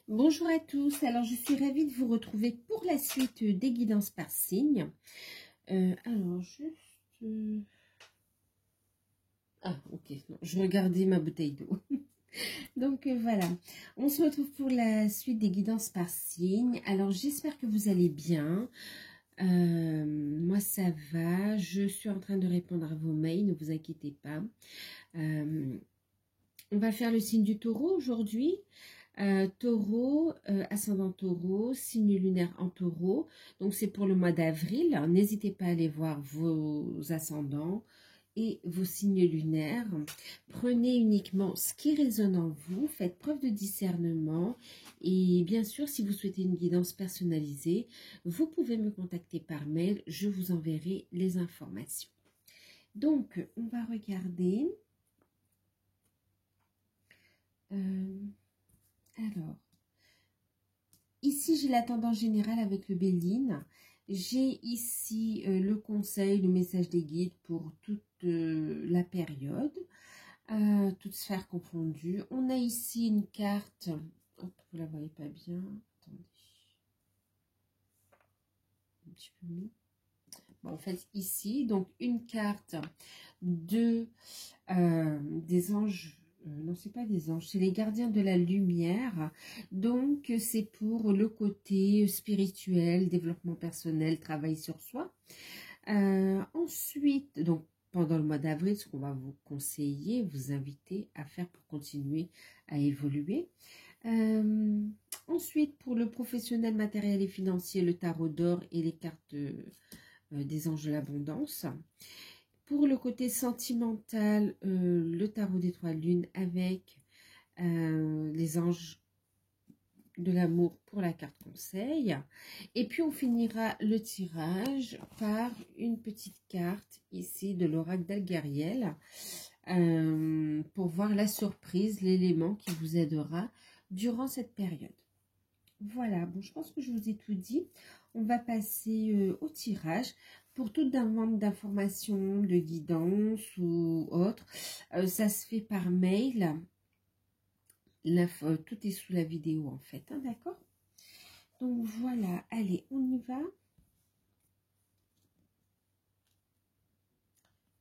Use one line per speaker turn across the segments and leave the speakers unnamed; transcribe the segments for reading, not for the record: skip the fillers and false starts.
Bonjour à tous, alors je suis ravie de vous retrouver pour la suite des guidances par signe. Alors juste... Ah ok, non, je regardais ma bouteille d'eau. Donc voilà, on se retrouve pour la suite des guidances par signe. Alors j'espère que vous allez bien. Moi ça va, je suis en train de répondre à vos mails, ne vous inquiétez pas. On va faire le signe du taureau aujourd'hui. Taureau, ascendant taureau, signe lunaire en taureau. Donc c'est pour le mois d'avril. N'hésitez pas à aller voir vos ascendants et vos signes lunaires. Prenez uniquement ce qui résonne en vous. Faites preuve de discernement. Et bien sûr, si vous souhaitez une guidance personnalisée, vous pouvez me contacter par mail. Je vous enverrai les informations. Donc, on va regarder. Alors, ici, j'ai la tendance générale avec le Béline. J'ai ici le conseil, le message des guides pour toute la période, toutes sphères confondues. On a ici une carte, hop, vous la voyez pas bien, attendez, un petit peu mieux. Bon, en fait, ici, donc une carte de, des anges. Non, c'est pas des anges, c'est les gardiens de la lumière. Donc, c'est pour le côté spirituel, développement personnel, travail sur soi. Ensuite, donc, pendant le mois d'avril, ce qu'on va vous conseiller, vous inviter à faire pour continuer à évoluer. Ensuite, pour le professionnel, matériel et financier, le tarot d'or et les cartes des anges de l'abondance. Pour le côté sentimental, le tarot des trois lunes avec les anges de l'amour pour la carte conseil. Et puis on finira le tirage par une petite carte ici de l'oracle d'Algariel pour voir la surprise, l'élément qui vous aidera durant cette période. Voilà, bon, je pense que je vous ai tout dit. On va passer au tirage. Pour toute demande d'information, de guidance ou autre, ça se fait par mail. Tout est sous la vidéo en fait, hein, d'accord? Donc voilà, allez, on y va.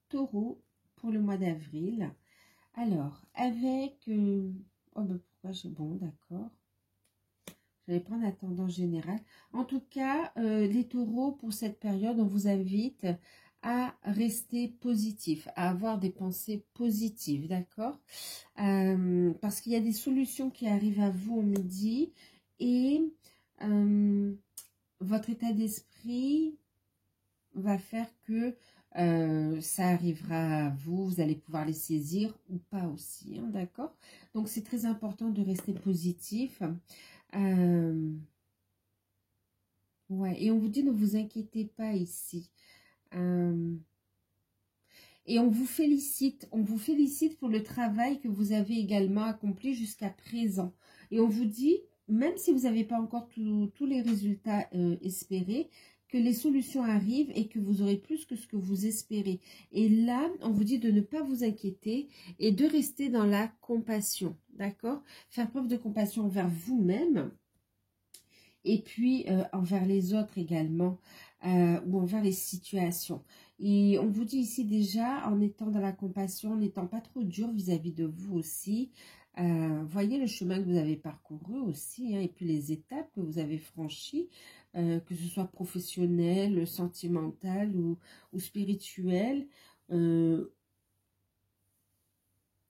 Taureau pour le mois d'avril. Alors, avec... oh ben pourquoi j'ai... Bon, d'accord. Je vais prendre la tendance générale. En tout cas, les taureaux, pour cette période, on vous invite à rester positif, à avoir des pensées positives, d'accord? Parce qu'il y a des solutions qui arrivent à vous au midi et votre état d'esprit va faire que ça arrivera à vous, vous allez pouvoir les saisir ou pas aussi, hein, d'accord? Donc c'est très important de rester positif. Ouais, et on vous dit ne vous inquiétez pas ici. Et on vous félicite pour le travail que vous avez également accompli jusqu'à présent. Et on vous dit, même si vous n'avez pas encore tous les résultats espérés, que les solutions arrivent et que vous aurez plus que ce que vous espérez. Et là, on vous dit de ne pas vous inquiéter et de rester dans la compassion, d'accord? Faire preuve de compassion envers vous-même et puis envers les autres également, ou envers les situations. Et on vous dit ici déjà, en étant dans la compassion, en n'étant pas trop dur vis-à-vis de vous aussi, voyez le chemin que vous avez parcouru aussi, hein, et puis les étapes que vous avez franchies, que ce soit professionnel, sentimental ou spirituel.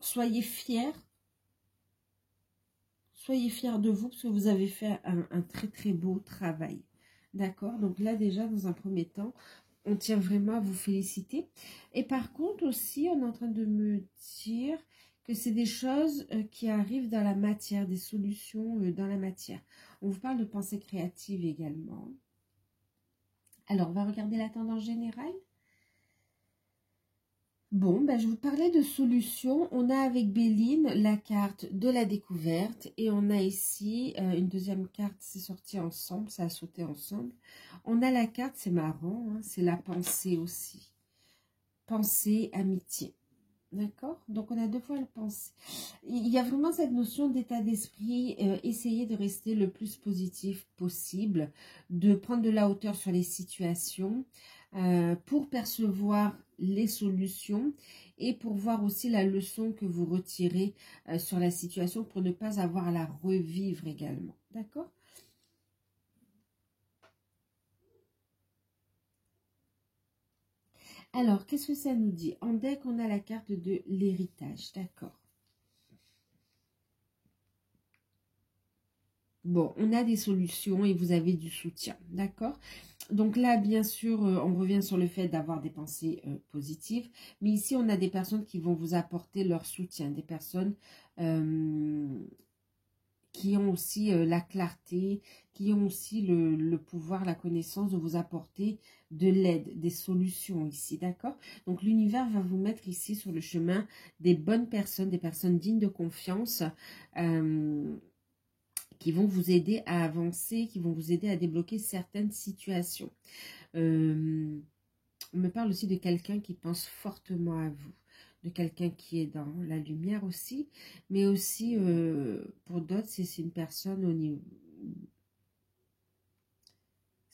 Soyez fiers. Soyez fiers de vous parce que vous avez fait un très très beau travail. D'accord? Donc là déjà, dans un premier temps, on tient vraiment à vous féliciter. Et par contre aussi, on est en train de me dire que c'est des choses qui arrivent dans la matière, des solutions dans la matière. On vous parle de pensée créative également. Alors, on va regarder la tendance générale. Bon, ben, je vous parlais de solutions. On a avec Béline la carte de la découverte et on a ici une deuxième carte, c'est sorti ensemble, ça a sauté ensemble. On a la carte, c'est marrant, hein, c'est la pensée aussi. Pensée, amitié. D'accord? Donc, on a deux fois le pensée. Il y a vraiment cette notion d'état d'esprit. Essayez de rester le plus positif possible, de prendre de la hauteur sur les situations pour percevoir les solutions et pour voir aussi la leçon que vous retirez sur la situation pour ne pas avoir à la revivre également. D'accord? Alors, qu'est-ce que ça nous dit? En deck, on a la carte de l'héritage. D'accord. Bon, on a des solutions et vous avez du soutien, d'accord? Donc là, bien sûr, on revient sur le fait d'avoir des pensées positives. Mais ici, on a des personnes qui vont vous apporter leur soutien. Des personnes qui ont aussi la clarté, qui ont aussi le pouvoir, la connaissance de vous apporter de l'aide, des solutions ici, d'accord? Donc l'univers va vous mettre ici sur le chemin des bonnes personnes, des personnes dignes de confiance, qui vont vous aider à avancer, qui vont vous aider à débloquer certaines situations. On me parle aussi de quelqu'un qui pense fortement à vous, de quelqu'un qui est dans la lumière aussi, mais aussi pour d'autres, c'est une personne au niveau...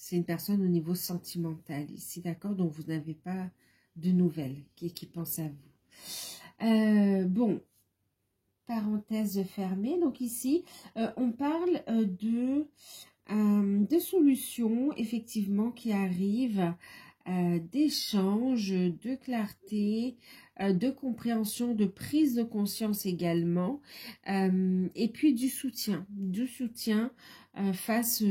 C'est une personne au niveau sentimental ici, d'accord? Donc vous n'avez pas de nouvelles qui pense à vous. Bon, parenthèse fermée. Donc ici, on parle de solutions, effectivement, qui arrivent, d'échanges, de clarté, de compréhension, de prise de conscience également, et puis du soutien face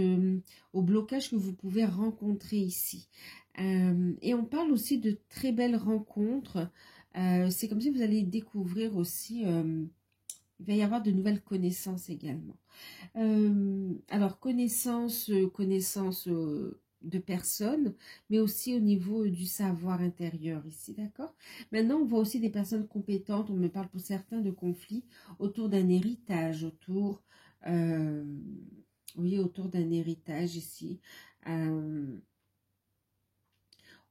au blocage que vous pouvez rencontrer ici. Et on parle aussi de très belles rencontres. C'est comme si vous allez découvrir aussi, il va y avoir de nouvelles connaissances également. Alors, connaissance de personnes, mais aussi au niveau du savoir intérieur ici, d'accord? Maintenant, on voit aussi des personnes compétentes, on me parle pour certains de conflits autour d'un héritage, oui, autour d'un héritage ici. On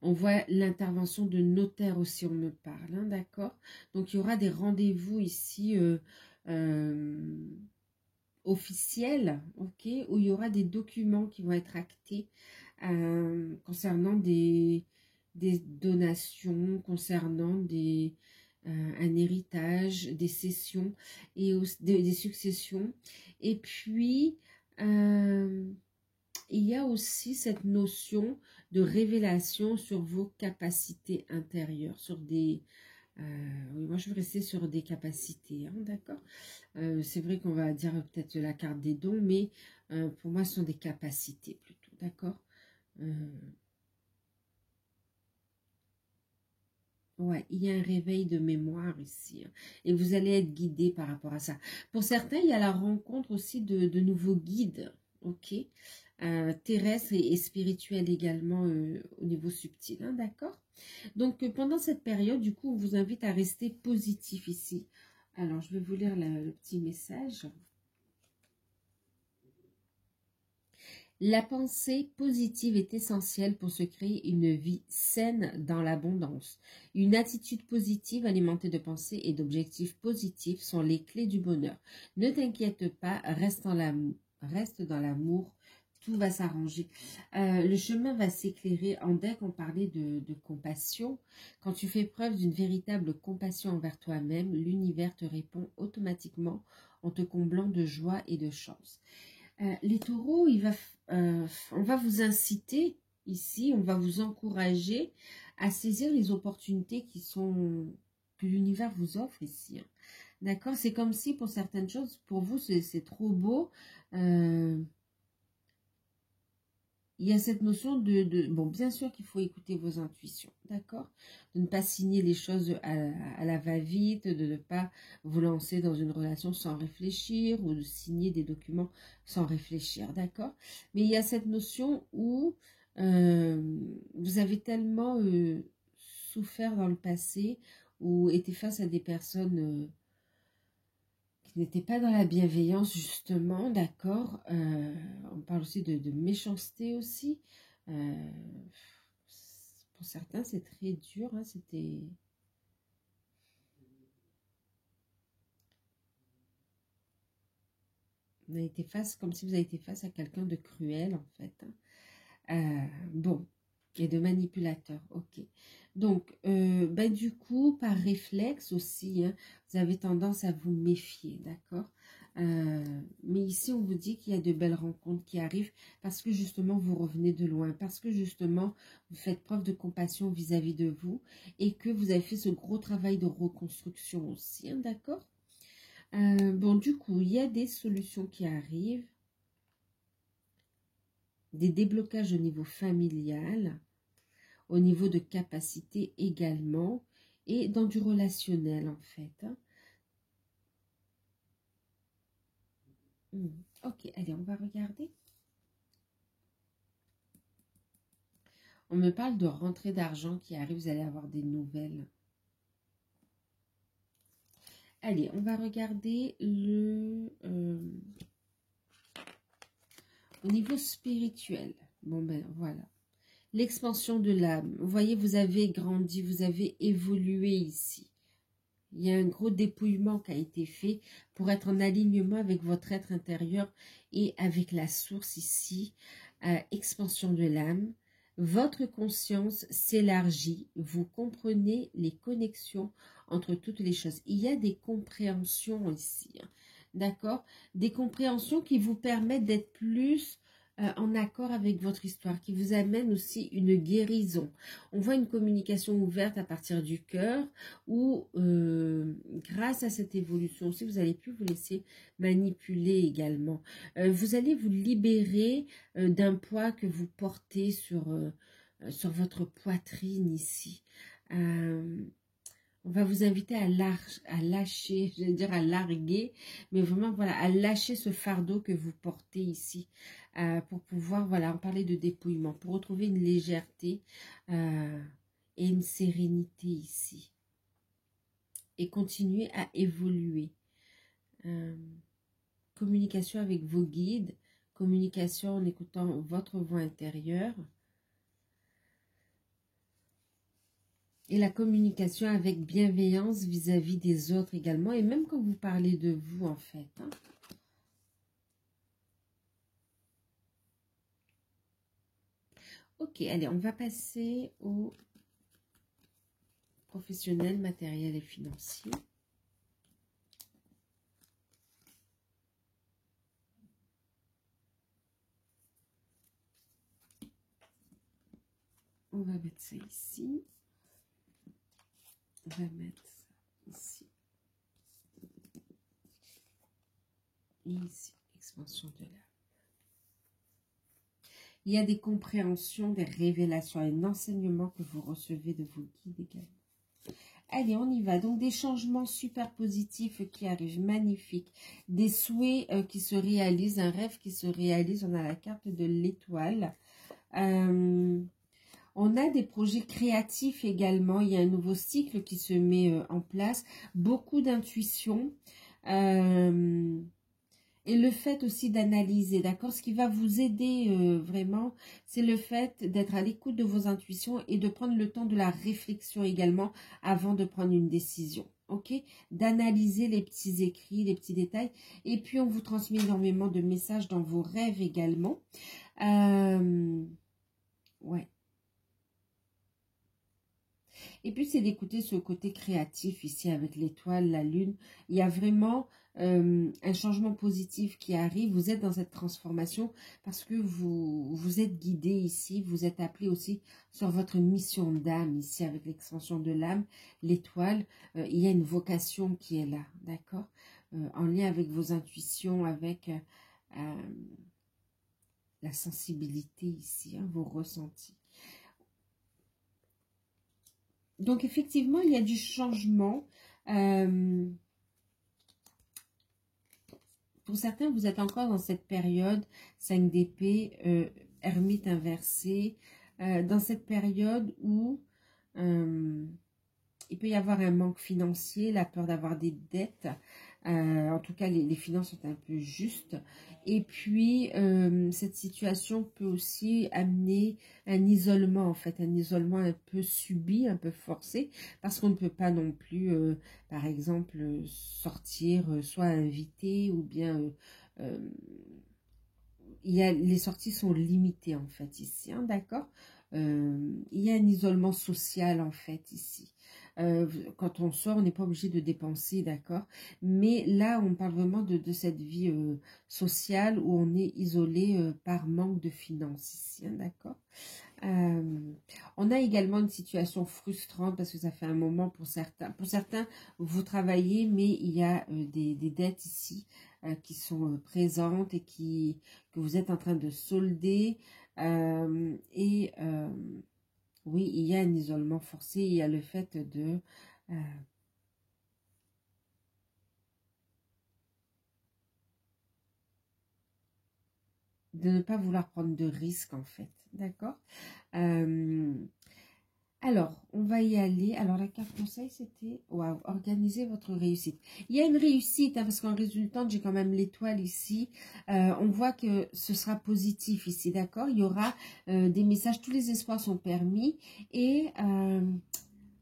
voit l'intervention de notaire aussi, on me parle, hein, d'accord? Donc, il y aura des rendez-vous ici officiels, ok, où il y aura des documents qui vont être actés concernant des donations, concernant un héritage, des cessions et des successions. Et puis, il y a aussi cette notion de révélation sur vos capacités intérieures, sur des... oui, moi je vais rester sur des capacités, hein, d'accord? C'est vrai qu'on va dire peut-être la carte des dons, mais pour moi ce sont des capacités plutôt, d'accord? Ouais, il y a un réveil de mémoire ici, hein, et vous allez être guidé par rapport à ça. Pour certains, il y a la rencontre aussi de nouveaux guides, ok, terrestres et spirituels également au niveau subtil, hein, d'accord? Donc, pendant cette période, du coup, on vous invite à rester positif ici. Alors, je vais vous lire le petit message. La pensée positive est essentielle pour se créer une vie saine dans l'abondance. Une attitude positive alimentée de pensées et d'objectifs positifs sont les clés du bonheur. Ne t'inquiète pas, reste dans l'amour, tout va s'arranger. Le chemin va s'éclairer. En deck, on parlait de compassion. Quand tu fais preuve d'une véritable compassion envers toi-même, l'univers te répond automatiquement en te comblant de joie et de chance. Les taureaux, on va vous inciter ici, on va vous encourager à saisir les opportunités que l'univers vous offre ici, hein. D'accord? C'est comme si pour certaines choses, pour vous, c'est trop beau. Il y a cette notion bon, bien sûr qu'il faut écouter vos intuitions, d'accord? De ne pas signer les choses à la va-vite, de ne pas vous lancer dans une relation sans réfléchir ou de signer des documents sans réfléchir, d'accord? Mais il y a cette notion où vous avez tellement souffert dans le passé ou été face à des personnes qui n'était pas dans la bienveillance, justement, d'accord. On parle aussi de méchanceté aussi. Pour certains, c'est très dur, hein, c'était... Vous avez été face, comme si vous avez été face à quelqu'un de cruel, en fait. Bon, et de manipulateur, ok. Donc, ben, du coup, par réflexe aussi, hein, vous avez tendance à vous méfier, d'accord. Mais ici, on vous dit qu'il y a de belles rencontres qui arrivent parce que justement, vous revenez de loin, parce que justement, vous faites preuve de compassion vis-à-vis de vous et que vous avez fait ce gros travail de reconstruction aussi, hein, d'accord. Bon, du coup, il y a des solutions qui arrivent, des déblocages au niveau familial, au niveau de capacité également, et dans du relationnel en fait. Hein. Ok, allez, on va regarder. On me parle de rentrée d'argent qui arrive, vous allez avoir des nouvelles. Allez, on va regarder au niveau spirituel. Bon ben voilà. L'expansion de l'âme. Vous voyez, vous avez grandi, vous avez évolué ici. Il y a un gros dépouillement qui a été fait pour être en alignement avec votre être intérieur et avec la source ici. Expansion de l'âme. Votre conscience s'élargit. Vous comprenez les connexions entre toutes les choses. Il y a des compréhensions ici. Hein, d'accord? Des compréhensions qui vous permettent d'être plus en accord avec votre histoire, qui vous amène aussi une guérison. On voit une communication ouverte à partir du cœur, où grâce à cette évolution aussi, vous allez plus vous laisser manipuler également. Vous allez vous libérer d'un poids que vous portez sur votre poitrine ici. On va vous inviter à lâcher, je vais dire à larguer, mais vraiment, voilà, à lâcher ce fardeau que vous portez ici, pour pouvoir, voilà, en parler de dépouillement, pour retrouver une légèreté et une sérénité ici. Et continuer à évoluer. Communication avec vos guides, communication en écoutant votre voix intérieure. Et la communication avec bienveillance vis-à-vis des autres également. Et même quand vous parlez de vous, en fait. Hein. Ok, allez, on va passer au professionnel, matériel et financier. On va mettre ça ici. On va mettre ça ici. Et ici, expansion de l'âme. Il y a des compréhensions, des révélations, un enseignement que vous recevez de vos guides également. Allez, on y va. Donc, des changements super positifs qui arrivent, magnifiques. Des souhaits qui se réalisent, un rêve qui se réalise. On a la carte de l'étoile. On a des projets créatifs également. Il y a un nouveau cycle qui se met en place. Beaucoup d'intuition. Et le fait aussi d'analyser, d'accord? Ce qui va vous aider vraiment, c'est le fait d'être à l'écoute de vos intuitions et de prendre le temps de la réflexion également avant de prendre une décision, ok? D'analyser les petits écrits, les petits détails. Et puis, on vous transmet énormément de messages dans vos rêves également. Ouais. Et puis, c'est d'écouter ce côté créatif ici avec l'étoile, la lune. Il y a vraiment un changement positif qui arrive. Vous êtes dans cette transformation parce que vous êtes guidé ici. Vous êtes appelé aussi sur votre mission d'âme ici avec l'extension de l'âme, l'étoile. Il y a une vocation qui est là, d'accord, en lien avec vos intuitions, avec la sensibilité ici, hein, vos ressentis. Donc, effectivement, il y a du changement. Pour certains, vous êtes encore dans cette période 5 d'épée, ermite inversée, dans cette période où il peut y avoir un manque financier, la peur d'avoir des dettes. En tout cas, les finances sont un peu justes. Et puis, cette situation peut aussi amener un isolement, en fait, un isolement un peu subi, un peu forcé, parce qu'on ne peut pas non plus, par exemple, sortir, soit invité ou bien euh, les sorties sont limitées en fait ici, hein, d'accord. Il y a un isolement social en fait ici. Quand on sort, on n'est pas obligé de dépenser, d'accord. Mais là, on parle vraiment de cette vie sociale où on est isolé par manque de finances ici, hein, d'accord. On a également une situation frustrante parce que ça fait un moment pour certains. Pour certains, vous travaillez, mais il y a des dettes ici qui sont présentes et que vous êtes en train de solder. Oui, il y a un isolement forcé, il y a le fait euh, de ne pas vouloir prendre de risques en fait, d'accord. euh, Alors, on va y aller. Alors, la carte conseil, c'était waouh, organiser votre réussite. Il y a une réussite, hein, parce qu'en résultante, j'ai quand même l'étoile ici. On voit que ce sera positif ici, d'accord. Il y aura des messages, tous les espoirs sont permis. Et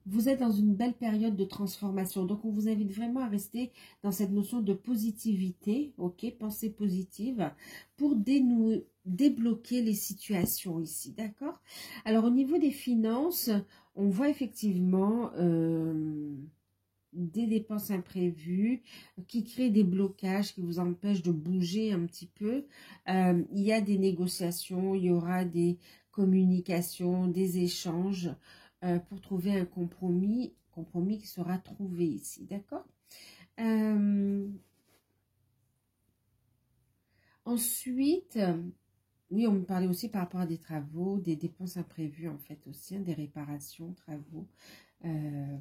vous êtes dans une belle période de transformation. Donc, on vous invite vraiment à rester dans cette notion de positivité, ok, pensée positive, pour débloquer les situations ici, d'accord. Alors, au niveau des finances, on voit effectivement des dépenses imprévues qui créent des blocages, qui vous empêchent de bouger un petit peu. Il y a des négociations, il y aura des communications, des échanges pour trouver un compromis qui sera trouvé ici, d'accord. euh, Ensuite, oui, on me parlait aussi par rapport à des travaux, des dépenses imprévues en fait aussi, hein, des réparations, travaux.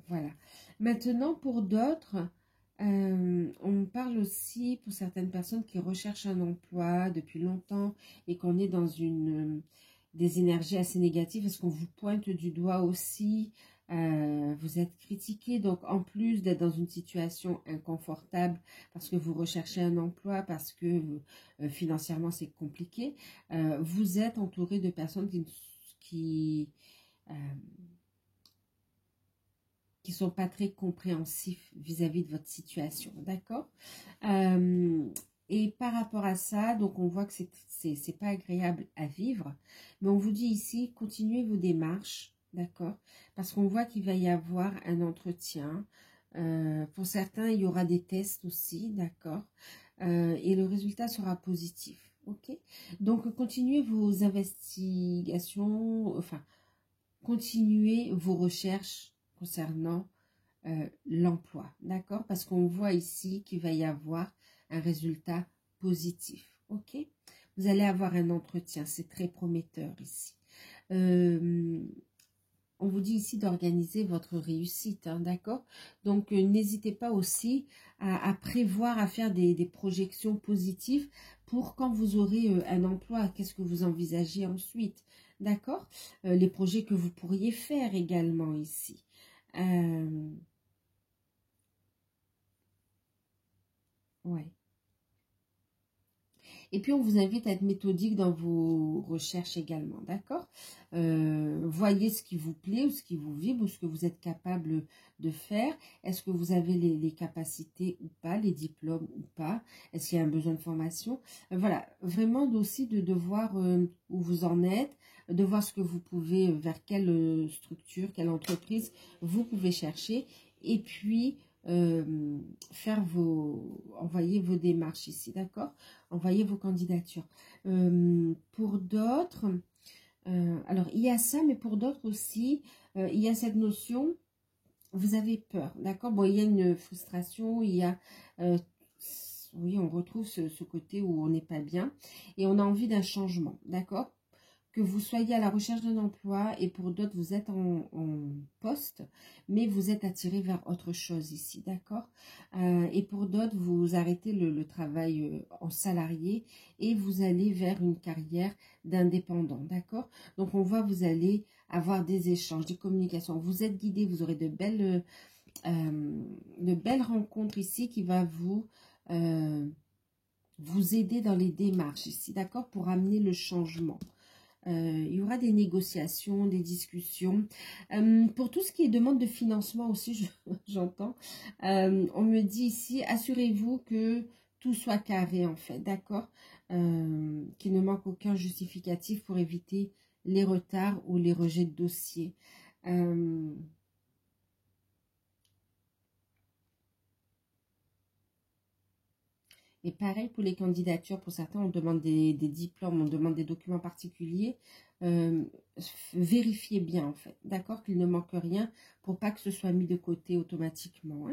Voilà. Maintenant, pour d'autres, on parle aussi pour certaines personnes qui recherchent un emploi depuis longtemps et qu'on est dans des énergies assez négatives, parce qu'on vous pointe du doigt aussi, vous êtes critiqué, donc en plus d'être dans une situation inconfortable parce que vous recherchez un emploi, parce que financièrement c'est compliqué, vous êtes entouré de personnes euh, qui sont pas très compréhensifs vis-à-vis de votre situation, d'accord. Et par rapport à ça, donc on voit que c'est pas agréable à vivre, mais on vous dit ici, continuez vos démarches, d'accord, parce qu'on voit qu'il va y avoir un entretien. Pour certains, il y aura des tests aussi, d'accord, et le résultat sera positif, ok. Donc continuez vos investigations, enfin, continuez vos recherches concernant l'emploi, d'accord? Parce qu'on voit ici qu'il va y avoir un résultat positif, ok? Vous allez avoir un entretien, c'est très prometteur ici. On vous dit ici d'organiser votre réussite, hein, d'accord? Donc, n'hésitez pas aussi à prévoir, à faire des projections positives pour quand vous aurez un emploi, qu'est-ce que vous envisagez ensuite, d'accord? Les projets que vous pourriez faire également ici. Ouais. Et puis, on vous invite à être méthodique dans vos recherches également, d'accord? Voyez ce qui vous plaît ou ce qui vous vibre ou ce que vous êtes capable de faire. Est-ce que vous avez les capacités ou pas, les diplômes ou pas? Est-ce qu'il y a un besoin de formation? Voilà, vraiment aussi de voir où vous en êtes, de voir ce que vous pouvez, vers quelle structure, quelle entreprise vous pouvez chercher. Et puis, envoyer vos démarches ici, d'accord? Envoyez vos candidatures. Pour d'autres, alors il y a ça, mais pour d'autres aussi, il y a cette notion, vous avez peur, d'accord? Bon, il y a une frustration, il y a, oui, on retrouve ce côté où on n'est pas bien et on a envie d'un changement, d'accord? Que vous soyez à la recherche d'un emploi et pour d'autres, vous êtes en poste, mais vous êtes attiré vers autre chose ici, d'accord? Et pour d'autres, vous arrêtez le travail en salarié et vous allez vers une carrière d'indépendant, d'accord? Donc, on voit, vous allez avoir des échanges, des communications. Vous êtes guidé, vous aurez de belles rencontres ici qui va vous aider dans les démarches ici, d'accord? Pour amener le changement. Il y aura des négociations, des discussions. Pour tout ce qui est demande de financement aussi, j'entends. On me dit ici, assurez-vous que tout soit carré en fait, d'accord, qu'il ne manque aucun justificatif pour éviter les retards ou les rejets de dossier. Et pareil pour les candidatures, pour certains on demande des diplômes, on demande des documents particuliers. Vérifiez bien en fait, d'accord, qu'il ne manque rien pour pas que ce soit mis de côté automatiquement.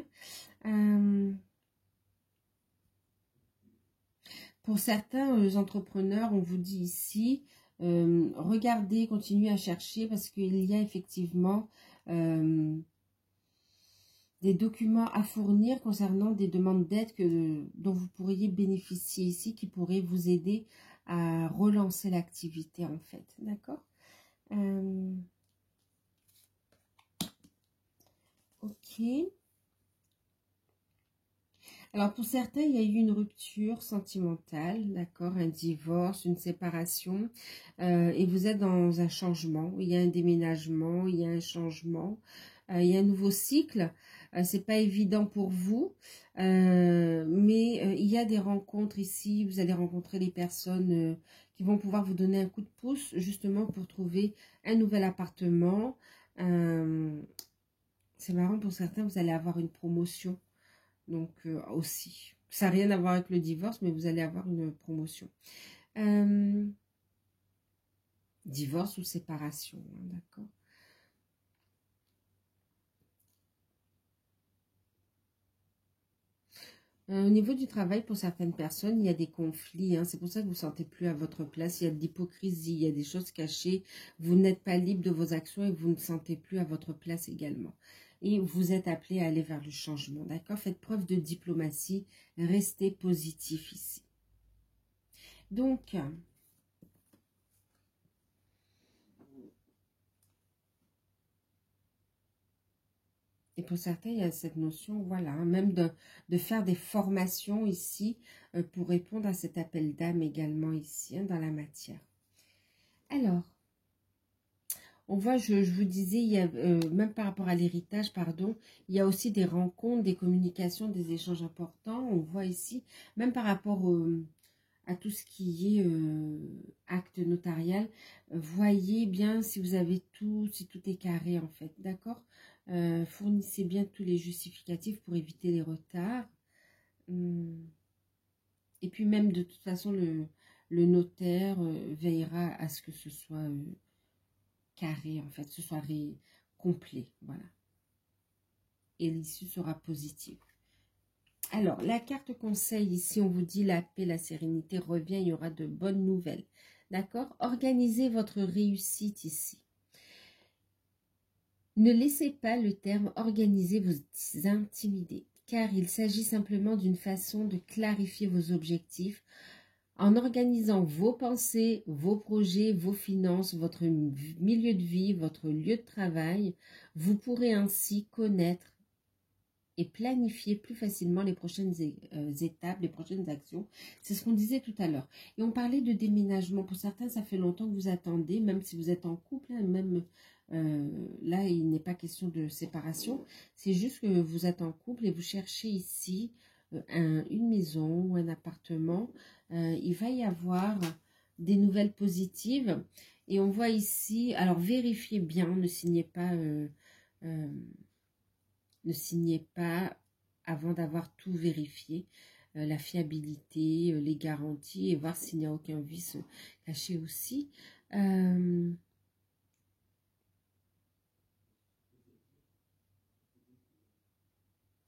Pour certains entrepreneurs, on vous dit ici, regardez, continuez à chercher parce qu'il y a effectivement des documents à fournir concernant des demandes d'aide dont vous pourriez bénéficier ici, qui pourraient vous aider à relancer l'activité en fait, d'accord. Ok. Alors pour certains, il y a eu une rupture sentimentale, d'accord, un divorce, une séparation, et vous êtes dans un changement, il y a un déménagement, il y a un changement, il y a un nouveau cycle. C'est pas évident pour vous, mais il y a des rencontres ici, vous allez rencontrer des personnes qui vont pouvoir vous donner un coup de pouce justement pour trouver un nouvel appartement. C'est marrant, pour certains, vous allez avoir une promotion. Donc aussi, ça n'a rien à voir avec le divorce, mais vous allez avoir une promotion. Divorce ou séparation, hein, d'accord. Au niveau du travail, pour certaines personnes, il y a des conflits. Hein, c'est pour ça que vous ne vous sentez plus à votre place. Il y a de l'hypocrisie, il y a des choses cachées. Vous n'êtes pas libre de vos actions et vous ne vous sentez plus à votre place également. Et vous êtes appelé à aller vers le changement, d'accord. Faites preuve de diplomatie, restez positif ici. Donc, et pour certains, il y a cette notion, voilà, hein, même de faire des formations ici pour répondre à cet appel d'âme également ici, hein, dans la matière. Alors, on voit, je vous disais, il y a, même par rapport à l'héritage, pardon, il y a aussi des rencontres, des communications, des échanges importants. On voit ici, même par rapport à tout ce qui est acte notarial, voyez bien si vous avez tout, si tout est carré en fait, d'accord. Fournissez bien tous les justificatifs pour éviter les retards. Et puis même de toute façon, le notaire veillera à ce que ce soit carré en fait, ce soit complet, voilà. Et l'issue sera positive. Alors, la carte conseil, ici, on vous dit la paix, la sérénité revient, il y aura de bonnes nouvelles. D'accord? Organisez votre réussite ici. Ne laissez pas le terme organiser vous intimider, car il s'agit simplement d'une façon de clarifier vos objectifs en organisant vos pensées, vos projets, vos finances, votre milieu de vie, votre lieu de travail. Vous pourrez ainsi connaître et planifier plus facilement les prochaines étapes, les prochaines actions. C'est ce qu'on disait tout à l'heure. Et on parlait de déménagement. Pour certains, ça fait longtemps que vous attendez, même si vous êtes en couple, hein, même là, il n'est pas question de séparation. C'est juste que vous êtes en couple et vous cherchez ici une maison ou un appartement. Il va y avoir des nouvelles positives. Et on voit ici, alors vérifiez bien, ne signez pas... ne signez pas avant d'avoir tout vérifié, la fiabilité, les garanties, et voir s'il n'y a aucun vice caché aussi.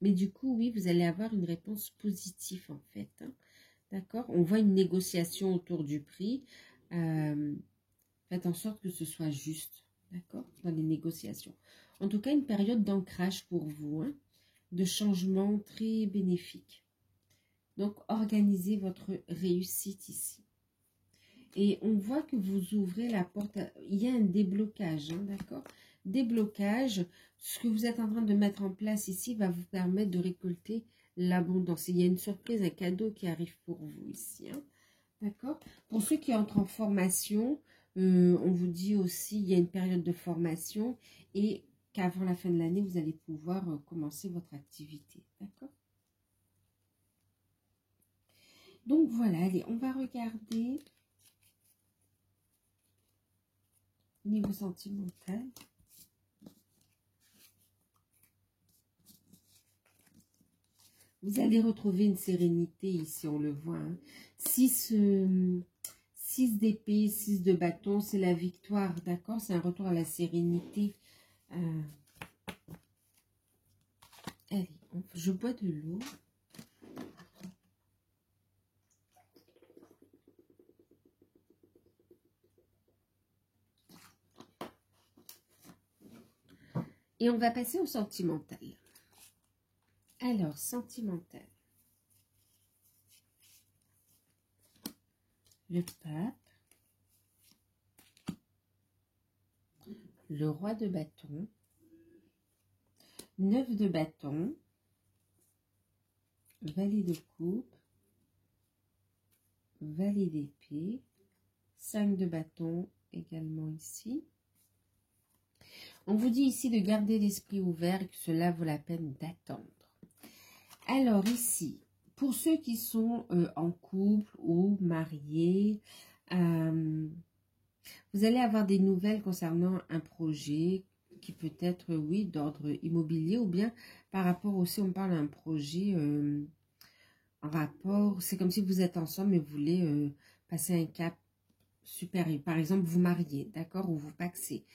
Mais du coup, oui, vous allez avoir une réponse positive en fait. Hein. D'accord? On voit une négociation autour du prix. Faites en sorte que ce soit juste. D'accord? Dans les négociations. En tout cas, une période d'ancrage pour vous. Hein, de changement très bénéfique. Donc, organisez votre réussite ici. Et on voit que vous ouvrez la porte. Il y a un déblocage, hein, d'accord? Déblocage. Ce que vous êtes en train de mettre en place ici va vous permettre de récolter l'abondance. Il y a une surprise, un cadeau qui arrive pour vous ici. Hein, d'accord? Pour ceux qui entrent en formation, on vous dit aussi il y a une période de formation et qu'avant la fin de l'année, vous allez pouvoir commencer votre activité. D'accord? Donc voilà, allez, on va regarder au niveau sentimental. Vous allez retrouver une sérénité ici, on le voit. Hein. 6 d'épée, 6 de bâton, c'est la victoire, d'accord? C'est un retour à la sérénité. Allez, je bois de l'eau. Et on va passer au sentimental. Alors, sentimental. Le pape. Le roi de bâton. 9 de bâton. Valet de coupe. Valet d'épée. 5 de bâton également ici. On vous dit ici de garder l'esprit ouvert et que cela vaut la peine d'attendre. Alors ici, pour ceux qui sont en couple ou mariés, vous allez avoir des nouvelles concernant un projet qui peut être, oui, d'ordre immobilier ou bien par rapport aussi, on parle d'un projet en rapport, c'est comme si vous êtes ensemble mais vous voulez passer un cap supérieur. Par exemple, vous mariez, d'accord, ou vous pacsez.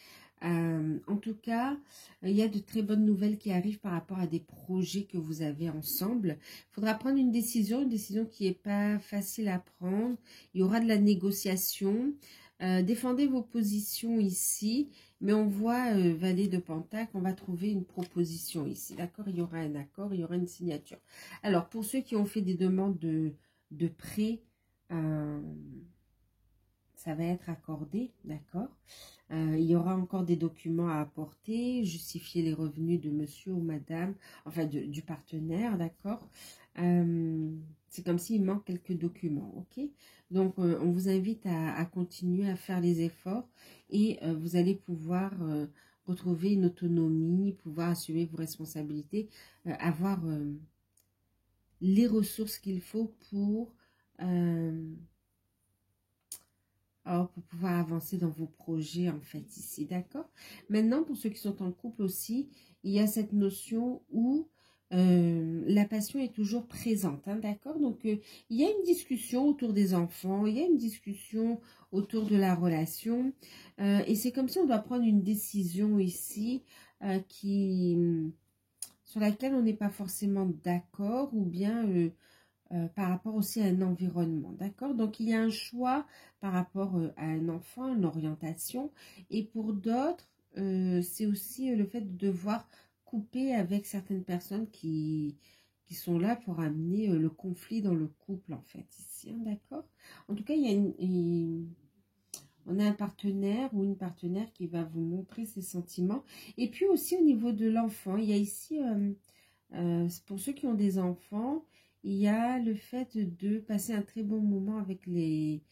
En tout cas, il y a de très bonnes nouvelles qui arrivent par rapport à des projets que vous avez ensemble. Il faudra prendre une décision qui n'est pas facile à prendre. Il y aura de la négociation. Défendez vos positions ici, mais on voit Valet de Pentacle, on va trouver une proposition ici, d'accord? Il y aura un accord, il y aura une signature. Alors, pour ceux qui ont fait des demandes de prêt, ça va être accordé, d'accord? Il y aura encore des documents à apporter, justifier les revenus de monsieur ou madame, enfin du partenaire, d'accord? C'est comme s'il manque quelques documents, ok? Donc, on vous invite à continuer à faire les efforts et vous allez pouvoir retrouver une autonomie, pouvoir assumer vos responsabilités, avoir les ressources qu'il faut pour pouvoir avancer dans vos projets, en fait, ici, d'accord? Maintenant, pour ceux qui sont en couple aussi, il y a cette notion où la passion est toujours présente, hein, d'accord? Donc, il y a une discussion autour des enfants, il y a une discussion autour de la relation, et c'est comme si on doit prendre une décision ici sur laquelle on n'est pas forcément d'accord, ou bien par rapport aussi à un environnement, d'accord? Donc, il y a un choix par rapport à un enfant, une orientation, et pour d'autres, c'est aussi le fait de devoir couper avec certaines personnes qui sont là pour amener le conflit dans le couple, en fait, ici, hein, d'accord? En tout cas, on a un partenaire ou une partenaire qui va vous montrer ses sentiments. Et puis aussi, au niveau de l'enfant, il y a ici, pour ceux qui ont des enfants, il y a le fait de passer un très bon moment avec les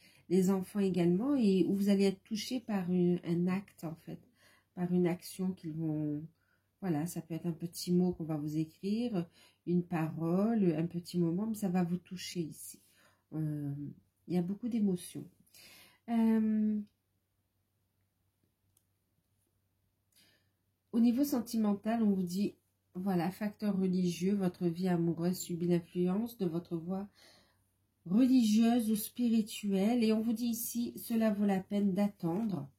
enfants également, et où vous allez être touché par un acte, en fait, par une action qu'ils vont... Voilà, ça peut être un petit mot qu'on va vous écrire, une parole, un petit moment, mais ça va vous toucher ici. Il y a beaucoup d'émotions. Au niveau sentimental, on vous dit... Voilà, facteur religieux, votre vie amoureuse subit l'influence de votre voie religieuse ou spirituelle. Et on vous dit ici, cela vaut la peine d'attendre.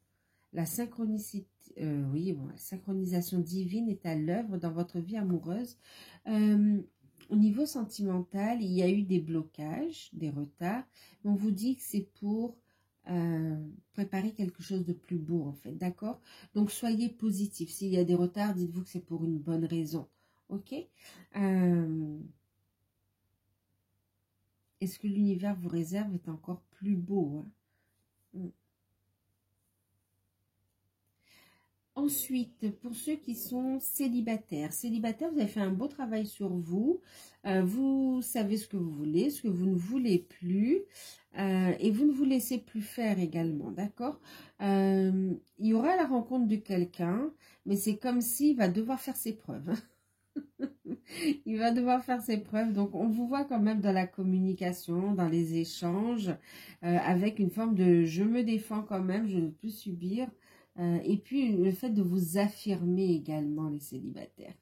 La synchronicité, la synchronisation divine est à l'œuvre dans votre vie amoureuse. Au niveau sentimental, il y a eu des blocages, des retards. On vous dit que c'est pour préparer quelque chose de plus beau, en fait, d'accord? Donc, soyez positif. S'il y a des retards, dites-vous que c'est pour une bonne raison, ok? Et ce que l'univers vous réserve est encore plus beau, hein? Ensuite, pour ceux qui sont célibataires, vous avez fait un beau travail sur vous. Vous savez ce que vous voulez, ce que vous ne voulez plus. Et vous ne vous laissez plus faire également, d'accord? Il y aura la rencontre de quelqu'un, mais c'est comme s'il va devoir faire ses preuves. Il va devoir faire ses preuves. Donc, on vous voit quand même dans la communication, dans les échanges, avec une forme de « je me défends quand même, je ne peux subir ». Et puis, le fait de vous affirmer également, les célibataires.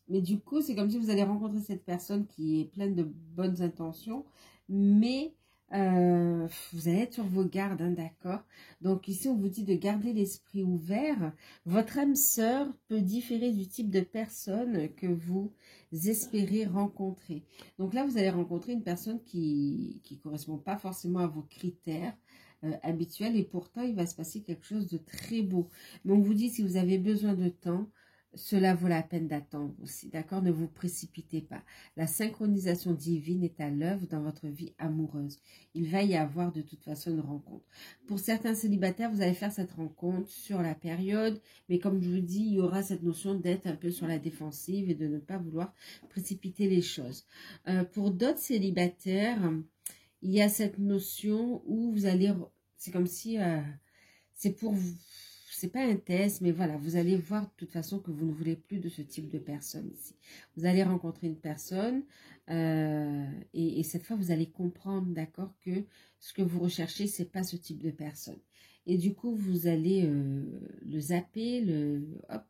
Mais du coup, c'est comme si vous allez rencontrer cette personne qui est pleine de bonnes intentions, mais vous allez être sur vos gardes, hein, d'accord? Donc ici, on vous dit de garder l'esprit ouvert. Votre âme sœur peut différer du type de personne que vous espérez rencontrer. Donc là, vous allez rencontrer une personne qui ne correspond pas forcément à vos critères habituels, et pourtant, il va se passer quelque chose de très beau. Mais on vous dit, si vous avez besoin de temps, cela vaut la peine d'attendre aussi, d'accord? Ne vous précipitez pas. La synchronisation divine est à l'œuvre dans votre vie amoureuse. Il va y avoir de toute façon une rencontre. Pour certains célibataires, vous allez faire cette rencontre sur la période, mais comme je vous dis, il y aura cette notion d'être un peu sur la défensive et de ne pas vouloir précipiter les choses. Pour d'autres célibataires, il y a cette notion où vous allez... C'est comme si... c'est pour vous... C'est pas un test, mais voilà, vous allez voir de toute façon que vous ne voulez plus de ce type de personne ici. Vous allez rencontrer une personne et cette fois, vous allez comprendre, d'accord, que ce que vous recherchez, c'est pas ce type de personne. Et du coup, vous allez le zapper, hop,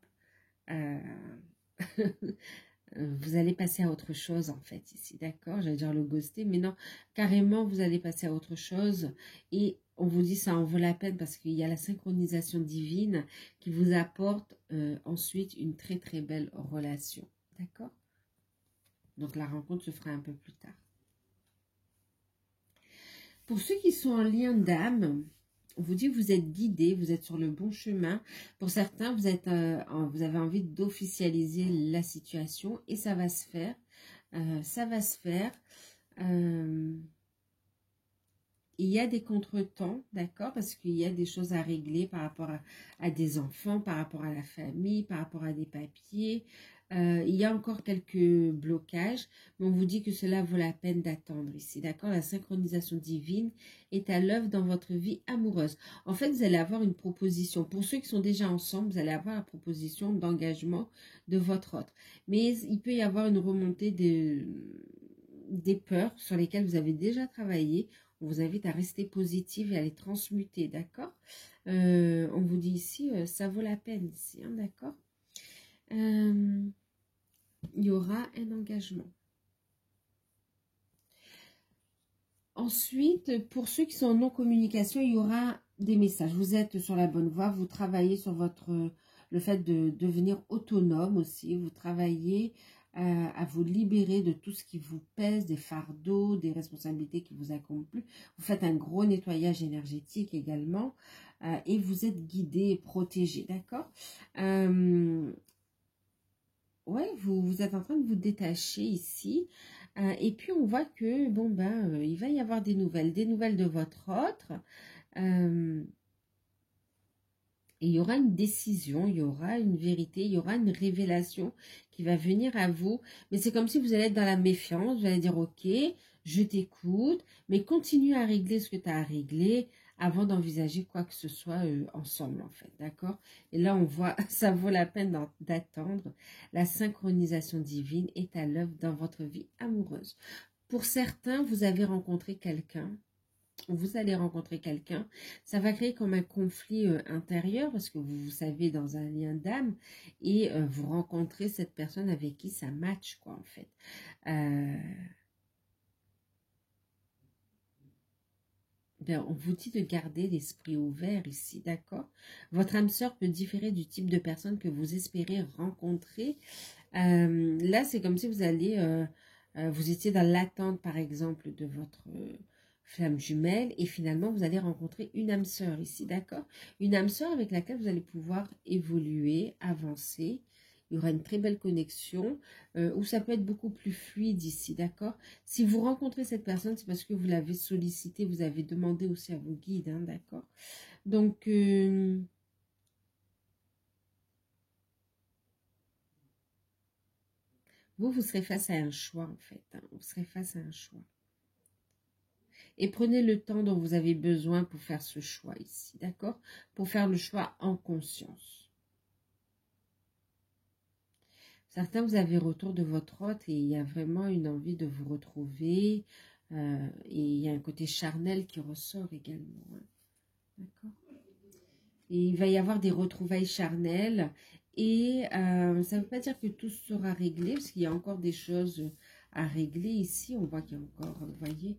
vous allez passer à autre chose en fait ici, d'accord? J'allais dire le ghoster, mais non, carrément, vous allez passer à autre chose et on vous dit ça en vaut la peine parce qu'il y a la synchronisation divine qui vous apporte ensuite une très très belle relation, d'accord? Donc la rencontre se fera un peu plus tard. Pour ceux qui sont en lien d'âme, on vous dit que vous êtes guidés, vous êtes sur le bon chemin. Pour certains, vous avez envie d'officialiser la situation et ça va se faire. Ça va se faire. Il y a des contretemps, d'accord, parce qu'il y a des choses à régler par rapport à des enfants, par rapport à la famille, par rapport à des papiers. Il y a encore quelques blocages, mais on vous dit que cela vaut la peine d'attendre ici, d'accord? La synchronisation divine est à l'œuvre dans votre vie amoureuse. En fait, vous allez avoir une proposition. Pour ceux qui sont déjà ensemble, vous allez avoir la proposition d'engagement de votre autre. Mais il peut y avoir une remontée des peurs sur lesquelles vous avez déjà travaillé. On vous invite à rester positive et à les transmuter, d'accord? On vous dit ici, ça vaut la peine ici, hein, d'accord? Il y aura un engagement. Ensuite, pour ceux qui sont en non-communication, il y aura des messages. Vous êtes sur la bonne voie, vous travaillez sur le fait de devenir autonome aussi. Vous travaillez à vous libérer de tout ce qui vous pèse, des fardeaux, des responsabilités qui vous accomplissent. Vous faites un gros nettoyage énergétique également et vous êtes guidé et protégé, d'accord? Ouais, vous êtes en train de vous détacher ici. Et puis, on voit que, bon, il va y avoir des nouvelles de votre autre. Et il y aura une décision, il y aura une vérité, il y aura une révélation qui va venir à vous. Mais c'est comme si vous allez être dans la méfiance, vous allez dire, ok, je t'écoute, mais continue à régler ce que tu as à régler avant d'envisager quoi que ce soit ensemble, en fait, d'accord? Et là, on voit, ça vaut la peine d'attendre. La synchronisation divine est à l'œuvre dans votre vie amoureuse. Pour certains, vous avez rencontré quelqu'un. Vous allez rencontrer quelqu'un, ça va créer comme un conflit intérieur parce que vous savez dans un lien d'âme et vous rencontrez cette personne avec qui ça match quoi en fait. On vous dit de garder l'esprit ouvert ici, d'accord? Votre âme sœur peut différer du type de personne que vous espérez rencontrer. Là, c'est comme si vous étiez dans l'attente par exemple de votre... flamme jumelle et finalement vous allez rencontrer une âme sœur ici, d'accord? Une âme sœur avec laquelle vous allez pouvoir évoluer, avancer. Il y aura une très belle connexion où ça peut être beaucoup plus fluide ici, d'accord? Si vous rencontrez cette personne, c'est parce que vous l'avez sollicité, vous avez demandé aussi à vos guides, hein, d'accord? Donc, vous serez face à un choix en fait, hein, vous serez face à un choix. Et prenez le temps dont vous avez besoin pour faire ce choix ici, d'accord? Pour faire le choix en conscience. Certains, vous avez retour de votre hôte et il y a vraiment une envie de vous retrouver. Et il y a un côté charnel qui ressort également. Hein. D'accord. Et il va y avoir des retrouvailles charnelles. Et ça ne veut pas dire que tout sera réglé, parce qu'il y a encore des choses à régler ici. On voit qu'il y a encore, vous voyez,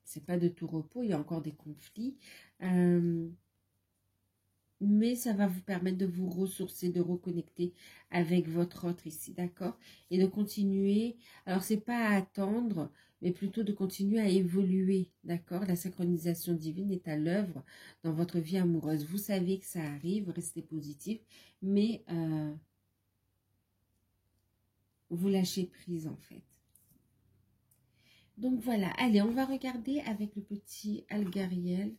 c'est pas de tout repos, il y a encore des conflits. Mais ça va vous permettre de vous ressourcer, de reconnecter avec votre autre ici, d'accord? Et de continuer, alors c'est pas à attendre, mais plutôt de continuer à évoluer, d'accord? La synchronisation divine est à l'œuvre dans votre vie amoureuse. Vous savez que ça arrive, restez positif, mais vous lâchez prise en fait. Donc voilà, allez, on va regarder avec le petit Algariel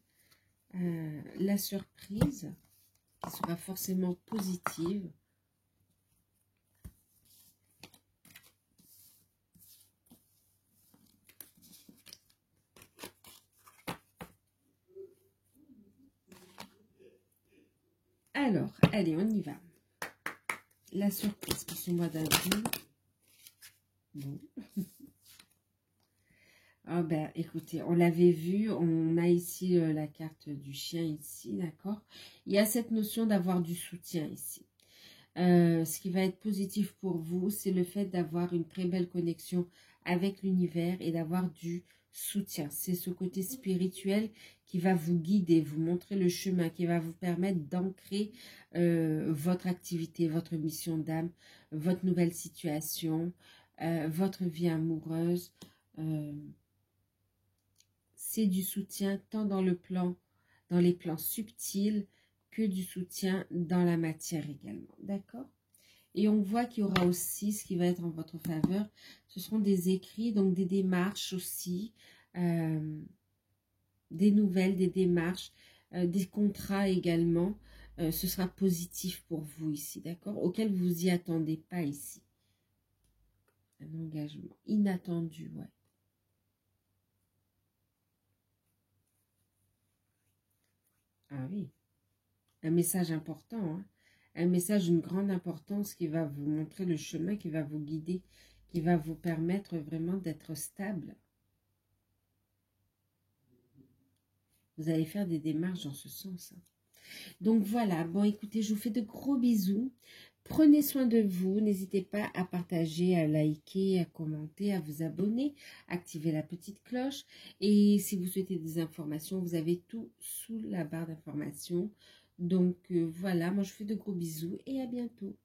la surprise qui sera forcément positive. Alors, allez, on y va. La surprise pour ce mois d'avril. Bon. Ah ben, écoutez, on l'avait vu, on a ici la carte du chien ici, d'accord? Il y a cette notion d'avoir du soutien ici. Ce qui va être positif pour vous, c'est le fait d'avoir une très belle connexion avec l'univers et d'avoir du soutien. C'est ce côté spirituel qui va vous guider, vous montrer le chemin, qui va vous permettre d'ancrer votre activité, votre mission d'âme, votre nouvelle situation, votre vie amoureuse. C'est du soutien tant dans le plan, dans les plans subtils, que du soutien dans la matière également. D'accord? Et on voit qu'il y aura aussi, ce qui va être en votre faveur, ce seront des écrits, donc des démarches aussi, des nouvelles, des démarches, des contrats également. Ce sera positif pour vous ici, d'accord? Auquel vous y attendez pas ici. Un engagement inattendu, ouais. Ah oui, un message important, hein. Un message d'une grande importance qui va vous montrer le chemin, qui va vous guider, qui va vous permettre vraiment d'être stable. Vous allez faire des démarches dans ce sens. Hein. Donc voilà, bon écoutez, je vous fais de gros bisous. Prenez soin de vous, n'hésitez pas à partager, à liker, à commenter, à vous abonner, activer la petite cloche. Et si vous souhaitez des informations, vous avez tout sous la barre d'informations. Donc voilà, moi je vous fais de gros bisous et à bientôt.